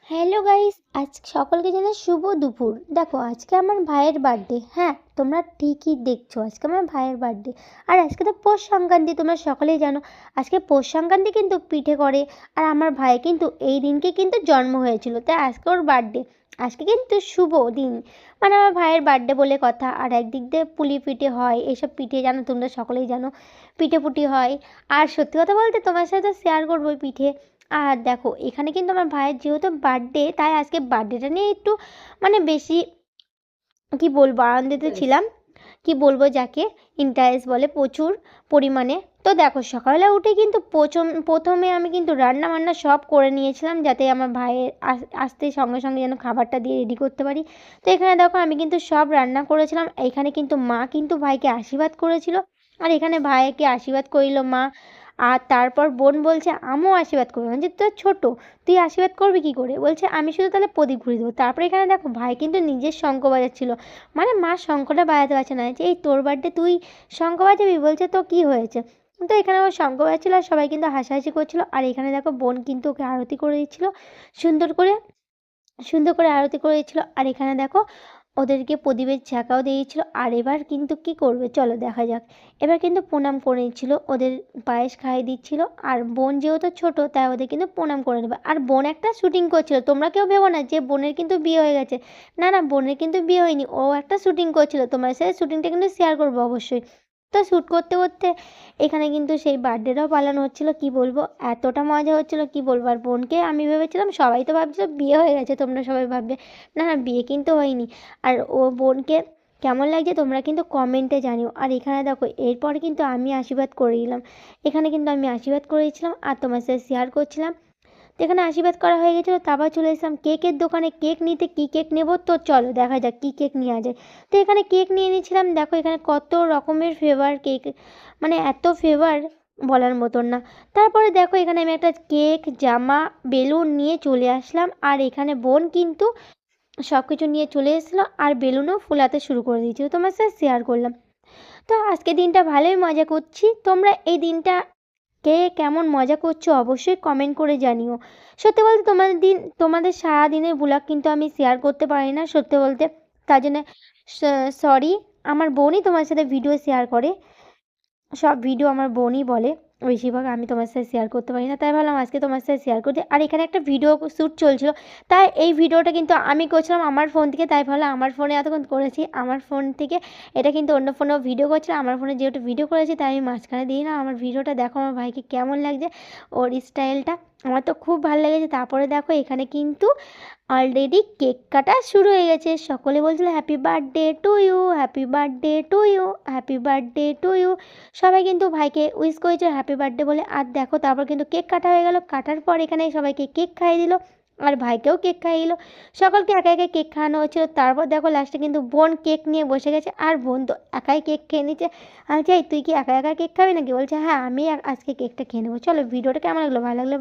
Hello guys, আজ সকলকে জানাই শুভ দুপুর। দেখো আজকে আমার ভাইয়ের বার্থডে। হ্যাঁ, তোমরা ঠিকই দেখছো, আজকে আমার ভাইয়ের বার্থডে। আর আজকে তো পৌষ সংক্রান্তি, তোমরা সকলেই জানো। আজকে পৌষ সংক্রান্তি কিন্তু পিঠে করে। আর আমার ভাই কিন্তু এই দিনকে কিন্তু জন্ম হয়েছিল, তাই আজকে ওর বার্থডে। আজকে কিন্তু শুভ দিন, মানে আমার ভাইয়ের বার্থডে বলে কথা। আর একদিক দিয়ে পুলি পিঠে হয়, এইসব পিঠে জানো, তোমরা সকলেই জানো পিঠে পুটি হয়। আর সত্যি কথা বলতে তোমার সাথে শেয়ার করবো ওই পিঠে। আর দেখো এখানে কিন্তু আমার ভাইয়ের যেহেতু বার্থডে, তাই আজকে বার্থডেটা নিয়ে একটু মানে বেশি কি বলবো আনন্দিত ছিলাম। কি বলবো, যাকে ইন্টারেস্ট বলে, প্রচুর পরিমাণে। তো দেখো সকালবেলা উঠে কিন্তু প্রথমে আমি কিন্তু রান্না বান্না সব করে নিয়েছিলাম, যাতে আমার ভাইয়ের আসতে সঙ্গে সঙ্গে যেন খাবারটা দিয়ে রেডি করতে পারি। তো এখানে দেখো আমি কিন্তু সব রান্না করেছিলাম। এখানে কিন্তু মা কিন্তু ভাইকে আশীর্বাদ করেছিল, আর এখানে ভাইকে আশীর্বাদ করিল মা। আর তারপর বোন বলছে আমিও আশীর্বাদ করবো, মানে তোর ছোট, তুই আশীর্বাদ করবি কি করে, বলছে আমি শুধু তাহলে প্রদীপ ঘুরিয়ে দেবো। তারপরে এখানে দেখো ভাই কিন্তু নিজের শঙ্খ বাজাচ্ছিল, মানে মা শঙ্খটা বাজাতে পারছে না, যে এই তোর বার্থডে তুই শঙ্খ বাজাবি, বলছে তো কি হয়েছে। তো এখানে ও শঙ্খ বাজাচ্ছিল আর সবাই কিন্তু হাসাহাসি করছিল। আর এখানে দেখো বোন কিন্তু ওকে আরতি করে দিচ্ছিল, সুন্দর করে সুন্দর করে আরতি করে দিচ্ছিল। আর এখানে দেখো ওদেরকে প্রদীপের ছ্যাঁকাও দিয়েছিল। আর এবার কিন্তু কি করবে চলো দেখা যাক। এবার কিন্তু প্রণাম করে নিচ্ছিল, ওদের পায়েস খাইয়ে দিচ্ছিল। আর বোন যেহেতু ছোট, তাই ওদের কিন্তু প্রণাম করে নেবে। আর বোন একটা শুটিং করছিল, তোমরা কেউ ভেবো না যে বোনের কিন্তু বিয়ে হয়ে গেছে। না না, বোনের কিন্তু বিয়ে হয়নি, ও একটা শুটিং করছিল। তোমার সাথে শুটিংটা কিন্তু শেয়ার করবো অবশ্যই। তো শ্যুট করতে করতে এখানে কিন্তু সেই বার্থডেটাও পালানো হচ্ছিলো। কি বলবো, এতটা মজা হচ্ছিলো কি বলবো। আর বোনকে আমি ভেবেছিলাম, সবাই তো ভাবছিল বিয়ে হয়ে গেছে, তোমরা সবাই ভাববে। না না, বিয়ে কিন্তু হয়নি। আর ও বোনকে কেমন লাগছে তোমরা কিন্তু কমেন্টে জানিও। আর এখানে দেখো এরপরে কিন্তু আমি আশীর্বাদ করে দিলাম। এখানে কিন্তু আমি আশীর্বাদ করেছিলাম আর তোমার সাথে শেয়ার করছিলাম। তো এখানে আশীর্বাদ করা হয়ে গেছিলো, তারপর চলে এসেছিলাম কেকের দোকানে কেক নিতে। কী কেক নেবো তো চলো দেখা যাক কী কেক নেওয়া যায়। তো এখানে কেক নিয়ে নিয়েছিলাম। দেখো এখানে কত রকমের ফ্লেভার কেক, মানে এত ফ্লেভার বলার মতন না। তারপরে দেখো এখানে আমি একটা কেক, জামা, বেলুন নিয়ে চলে আসলাম। আর এখানে বোন কিন্তু সব কিছু নিয়ে চলে এসেছিলো আর বেলুনও ফুলাতে শুরু করে দিয়েছিলো, তোমার সাথে শেয়ার করলাম। তো আজকে দিনটা ভালোই মজা করছি। তোমরা এই দিনটা কে কেমন মজা করছো অবশ্যই কমেন্ট করে জানিও। সত্যি বলতে তোমাদের সারাদিনের ব্লগ কিন্তু আমি শেয়ার করতে পারি না সত্যি বলতে, তার জন্য সরি। আমার বোনই তোমার সাথে ভিডিও শেয়ার করে, সব ভিডিও আমার বোনই বলে বেশিরভাগ, আমি তোমার সাথে শেয়ার করতে পারি না, তাই ভাবলাম আজকে তোমার সাথে শেয়ার করতে। আর এখানে একটা ভিডিও শ্যুট চলছিল, তাই এই ভিডিওটা কিন্তু আমি করছিলাম আমার ফোন থেকে, তাই ভাবলাম আমার ফোনে এতক্ষণ করেছি, আমার ফোন থেকে এটা কিন্তু অন্য ফোনেও ভিডিও করছিলাম। আমার ফোনে যেহেতু ভিডিও করেছি তাই আমি মাঝখানে দিই না। আমার ভিডিওটা দেখো আমার ভাইকে কেমন লাগছে, ওর স্টাইলটা আমার তো খুব ভালো লেগেছে। তারপরে দেখো এখানে কিন্তু অলরেডি কেক কাটা শুরু হয়ে গেছে। সকলে বলছিল happy birthday to you, happy birthday to you, happy birthday to you. সবাই কিন্তু ভাইকে উইশ করেছে হ্যাপি বার্থডে বলে। আর দেখো তারপর কিন্তু কেক কাটা হয়ে গেল। কাটার পর এখানে সবাইকে কেক খাইয়ে দিল, আর ভাইকেও কেক খাইয়ে দিল। সকলকে একা একা কেক খাওয়ানো হচ্ছিল। তারপর দেখো লাস্টে কিন্তু বোন কেক নিয়ে বসে গেছে, আর বোন তো একাই কেক খেয়ে নিচ্ছে। আমি চাই তুই কি একা একা কেক খাবি নাকি, বলছে হ্যাঁ আমি আজকে কেকটা খেয়ে নেবো। চলো ভিডিওটা কেমন লাগলো, ভালো লাগলো